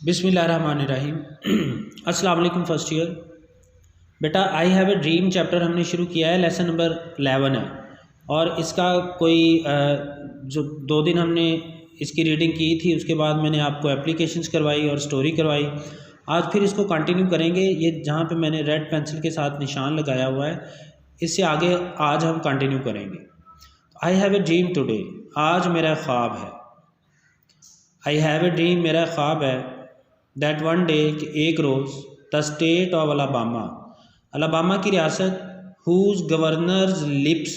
बिस्मिल्लाहिर्रहमानिर्रहीम। अस्सलाम वालेकुम फर्स्ट ईयर। बेटा I have a dream chapter हमने शुरू किया है, लेसन नंबर 11 है और इसका कोई जो 2 दिन हमने इसकी रीडिंग की थी, उसके बाद मैंने आपको एप्लीकेशंस करवाई और स्टोरी करवाई। आज फिर इसको कंटिन्यू करेंगे। ये जहाँ पे मैंने रेड पेंसिल के साथ निशान लगाया हुआ है, इससे आगे आज हम कंटिन्यू करेंगे। I have a dream today, आज मेरा ख्वाब है। आई हैव ए ड्रीम मेरा ख्वाब है। दैट वन डे, एक रोज़, the state of Alabama, Alabama की रियासत, हुज गवर्नर्स लिप्स,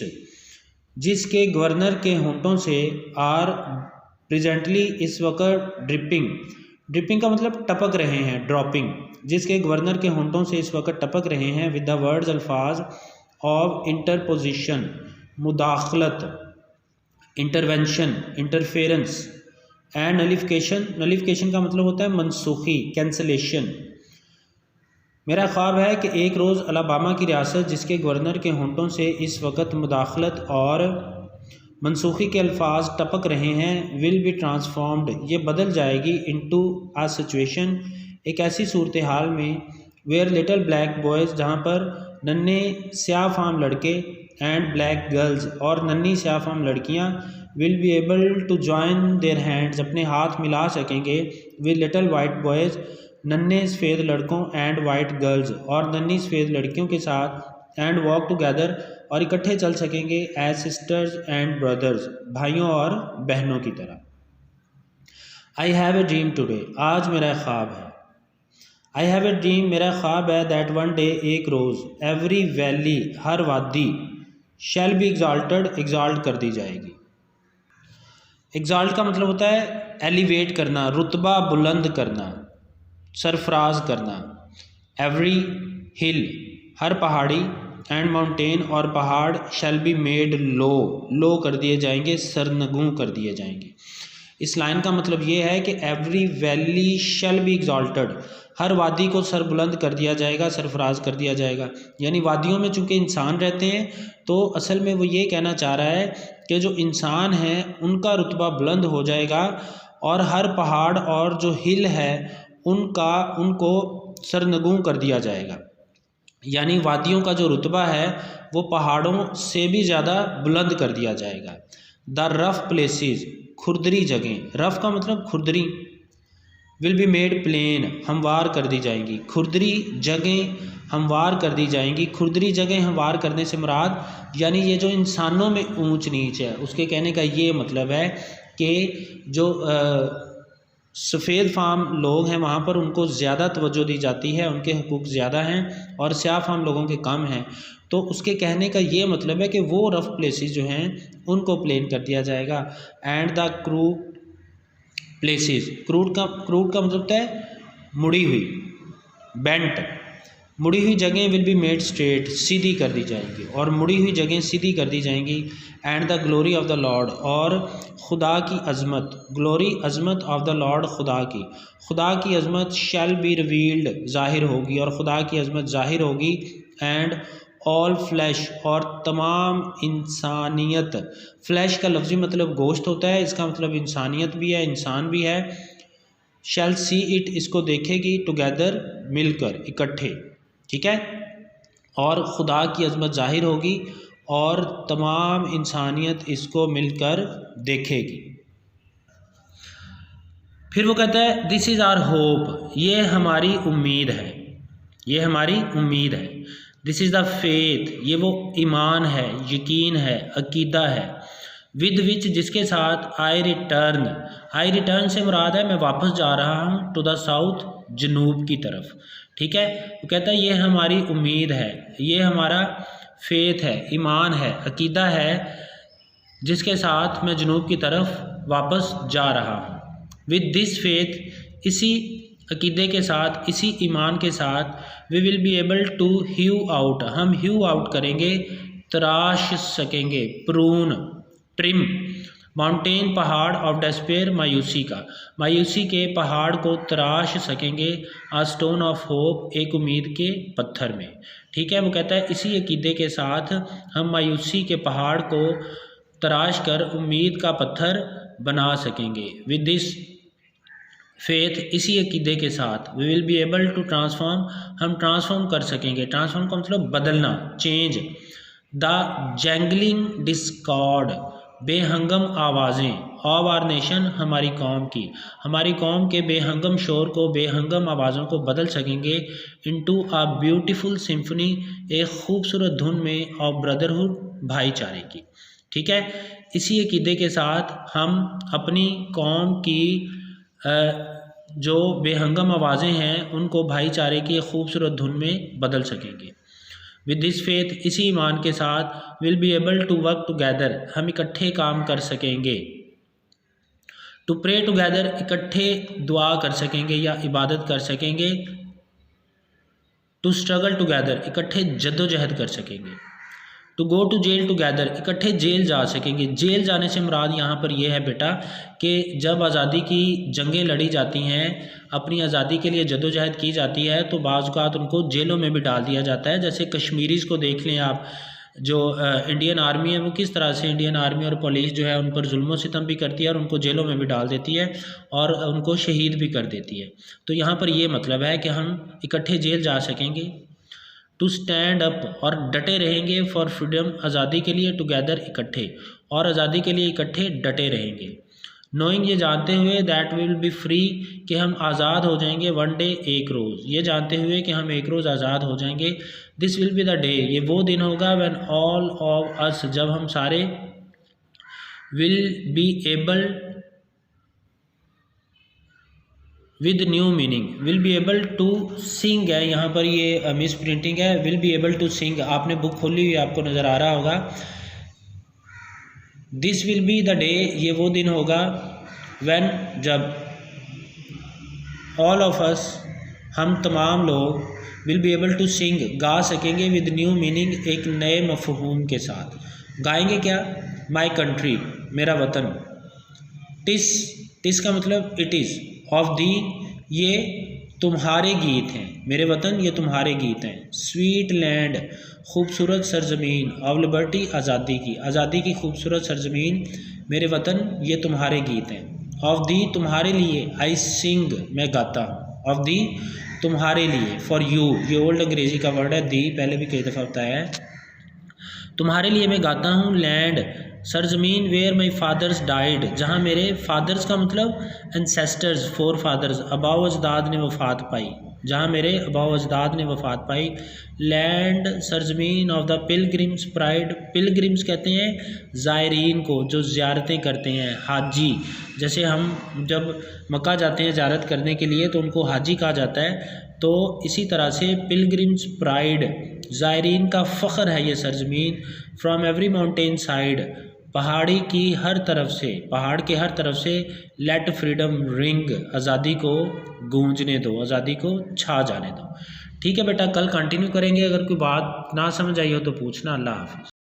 जिसके गवर्नर के होंठों से, आर प्रेजेंटली इस वक्त ड्रिपिंग, ड्रिपिंग का मतलब टपक रहे हैं, ड्रॉपिंग, जिसके गवर्नर के होंठों से इस वक्त टपक रहे हैं, विद द वर्ड्स अल्फाज ऑफ इंटरपोजिशन, मुदाखलत, intervention, interference and nullification. Nullification का मतलब होता है मनसूखी, कैंसलेशन। मेरा ख्वाब है कि एक रोज़ अलाबामा की रियासत, जिसके गवर्नर के होंठों से इस वक्त मुदाखलत और मनसूखी के अल्फाज टपक रहे हैं, विल बी ट्रांसफॉर्म्ड, ये बदल जाएगी, इनटू आ सिचुएशन, एक ऐसी सूरत हाल में, वेयर लिटिल ब्लैक बॉयज़, जहाँ पर नन्हे स्याह फाम लड़के, एंड ब्लैक गर्ल्स, और नन्ही स्याह फाम लड़कियाँ, will be able to join their hands, अपने हाथ मिला सकेंगे, विद लिटिल वाइट बॉयज़, नन्हे सफ़ेद लड़कों, एंड वाइट गर्ल्स, और नन्ही सफ़ेद लड़कियों के साथ, एंड वॉक टुगेदर, और इकट्ठे चल सकेंगे, एज सिस्टर्स एंड ब्रदर्स, भाइयों और बहनों की तरह। I have a dream today, आज मेरा ख्वाब है। आई हैव ए ड्रीम मेरा ख्वाब है, दैट वन डे, एक रोज़, एवरी वैली, हर वादी, शैल बी एग्जाल्टेड, एग्जाल्ट कर दी जाएगी। एग्जाल्ट का मतलब होता है एलिवेट करना, रुतबा बुलंद करना, सरफराज करना। एवरी हिल, हर पहाड़ी, एंड माउंटेन, और पहाड़, शैल बी मेड लो, लो कर दिए जाएंगे, सरनगू कर दिए जाएंगे। इस लाइन का मतलब ये है कि every valley shall be exalted, हर वादी को सर बुलंद कर दिया जाएगा, सरफराज कर दिया जाएगा। यानी वादियों में चूँकि इंसान रहते हैं, तो असल में वो ये कहना चाह रहा है कि जो इंसान हैं उनका रुतबा बुलंद हो जाएगा, और हर पहाड़ और जो हिल है उनको सरनगू कर दिया जाएगा। यानी वादियों का जो रुतबा है वो पहाड़ों से भी ज़्यादा बुलंद कर दिया जाएगा। द रफ़ प्लेसेस, खुरदरी जगह, रफ़ का मतलब खुरदरी, विल बी मेड प्लेन, हमवार कर दी जाएंगी। खुरदरी जगह हमवार कर दी जाएंगी। खुरदरी जगह हमवार करने से मुराद यानी ये जो इंसानों में ऊंच नीच है, उसके कहने का ये मतलब है कि जो सफ़ेद फाम लोग हैं वहाँ पर उनको ज़्यादा तवज्जो दी जाती है, उनके हुकूक ज़्यादा हैं, और स्याह फाम लोगों के कम हैं। तो उसके कहने का ये मतलब है कि वो रफ़ प्लेसेस जो हैं उनको प्लेन कर दिया जाएगा। And the crew places, crude का मतलब होता है मुड़ी हुई, बेंट, मुड़ी हुई जगह, विल बी मेड स्ट्रेट, सीधी कर दी जाएंगी, और मुड़ी हुई जगह सीधी कर दी जाएंगी। And the glory of the Lord, और खुदा की अज़मत, ग्लोरी अज़मत ऑफ द लॉर्ड, खुदा की अज़मत, शैल बी रिवील्ड, ज़ाहिर होगी, और खुदा की अज़मत ज़ाहिर होगी। एंड ऑल फ्लैश, और तमाम इंसानियत, फ्लैश का लफ्ज़ी मतलब गोश्त होता है, इसका मतलब इंसानियत भी है, इंसान भी है। शैल सी इट, इसको देखेगी, टुगेदर, मिलकर, इकट्ठे, ठीक है, और खुदा की अज़मत ज़ाहिर होगी और तमाम इंसानियत इसको मिलकर देखेगी। फिर वो कहता है दिस इज़ आवर होप, ये हमारी उम्मीद है, ये हमारी उम्मीद है। दिस इज़ द फेथ, ये वो ईमान है, यकीन है, अकीदा है। विद विच, जिसके साथ, आई रिटर्न, आई रिटर्न से मुराद है मैं वापस जा रहा हूँ, टू द साउथ, जनूब की तरफ, ठीक है। वो कहता है ये हमारी उम्मीद है, ये हमारा फेथ है, ईमान है, अकीदा है, जिसके साथ मैं जनूब की तरफ वापस जा रहा हूँ। विद दिस फेथ, इसी अकीदे के साथ, इसी ईमान के साथ, we will be able to hew out, हम ह्यू आउट करेंगे, तराश सकेंगे, प्रून, ट्रिम, माउंटेन, पहाड़, ऑफ डेस्पेयर, मायूसी का, मायूसी के पहाड़ को तराश सकेंगे, आ स्टोन ऑफ होप, एक उम्मीद के पत्थर में, ठीक है। वो कहता है इसी अकीदे के साथ हम मायूसी के पहाड़ को तराश कर उम्मीद का पत्थर बना सकेंगे। विद दिस फेथ, इसी अकीदे के साथ we will be able to transform, हम ट्रांसफॉर्म कर सकेंगे। ट्रांसफॉर्म का मतलब बदलना, चेंज। द जैंगलिंग डिस्कॉर्ड, बेहंगम आवाज़ें, ऑफ आवर नेशन, हमारी कौम की, हमारी कौम के बेहंगम शोर को, बेहंगम आवाज़ों को बदल सकेंगे इनटू अ ब्यूटीफुल सिम्फनी, एक खूबसूरत धुन में, ऑफ ब्रदरहुड, भाईचारे की। ठीक है, इसी अकीदे के साथ हम अपनी कौम की जो बेहंगम आवाज़ें हैं उनको भाईचारे की खूबसूरत धुन में बदल सकेंगे। विद दिस फेथ, इसी ईमान के साथ, will be able to work together, हम इकट्ठे काम कर सकेंगे। टू प्रे टुगेदर, इकट्ठे दुआ कर सकेंगे या इबादत कर सकेंगे। टू स्ट्रगल टुगेदर, इकट्ठे जद्दोजहद कर सकेंगे। To go to jail together, इकट्ठे जेल जा सकेंगे। जेल जाने से मुराद यहाँ पर यह है बेटा कि जब आज़ादी की जंगें लड़ी जाती हैं, अपनी आज़ादी के लिए जद्दोजहद की जाती है, तो बाज़ औक़ात उनको जेलों में भी डाल दिया जाता है। जैसे कश्मीरीज़ को देख लें आप, जो इंडियन आर्मी है वो किस तरह से, इंडियन आर्मी और पुलिस जो है उन पर जुल्म सितम भी करती है और उनको जेलों में भी डाल देती है और उनको शहीद भी कर देती है। तो यहाँ पर ये मतलब है कि हम इकट्ठे जेल जा सकेंगे। टू स्टैंड अप, और डटे रहेंगे, फॉर फ्रीडम, आज़ादी के लिए, टुगेदर, इकट्ठे, और आज़ादी के लिए इकट्ठे डटे रहेंगे। नोइंग, ये जानते हुए, दैट विल बी फ्री, कि हम आज़ाद हो जाएंगे, वन डे, एक रोज़, ये जानते हुए कि हम एक रोज़ आज़ाद हो जाएंगे। This will be the day, ये वो दिन होगा, व्हेन ऑल ऑफ अस, जब हम सारे, will be able, with new meaning, will be able to sing है, यहाँ पर ये मिस प्रिंटिंग है, will be able to sing, आपने बुक खोली हुई आपको नज़र आ रहा होगा। This will be the day, ये वो दिन होगा, व्हेन, जब, ऑल ऑफ अस, हम तमाम लोग, will be able to sing, गा सकेंगे, विद न्यू मीनिंग, एक नए मफहूम के साथ। गाएंगे क्या? माई कंट्री, मेरा वतन। टिस, टिस का मतलब इट इज़, ऑफ दी, ये तुम्हारे गीत हैं, मेरे वतन ये तुम्हारे गीत हैं। स्वीट लैंड, खूबसूरत सरजमीन, ऑफ लिबर्टी, आज़ादी की, आज़ादी की खूबसूरत सरजमीन, मेरे वतन ये तुम्हारे गीत हैं। ऑफ दी, तुम्हारे लिए, आई सिंग, मैं गाता हूँ। ऑफ दी, तुम्हारे लिए, फॉर यू, ये ओल्ड अंग्रेज़ी का वर्ड है, दी पहले भी कई दफ़ा बताया है। तुम्हारे लिए मैं गाता हूँ। Land, Sarzameen, where my father's died, जहाँ मेरे फादर्स का मतलब एंसेस्टर्स, फोर फादर्स, अबाव अजदाद ने वफ़ात पाई, जहाँ मेरे अबाव अजदाद ने वफ़ात पाई। Land, Sarzameen, of the pilgrims pride, pilgrims कहते हैं ज़ायरीन को, जो ज़ियारतें करते हैं, हाजी। जैसे हम जब मक्का जाते हैं ज़ियारत करने के लिए तो उनको हाजी कहा जाता है, तो इसी तरह से पिलग्रिम्स प्राइड, ज़ायरीन का फ़ख्र है ये सरजमीन। फ्रॉम एवरी माउंटेन साइड, पहाड़ी की हर तरफ से, पहाड़ के हर तरफ से। लेट फ्रीडम रिंग, आज़ादी को गूंजने दो, आज़ादी को छा जाने दो। ठीक है बेटा, कल कंटिन्यू करेंगे। अगर कोई बात ना समझ आई हो तो पूछना। अल्लाह हाफ़िज़।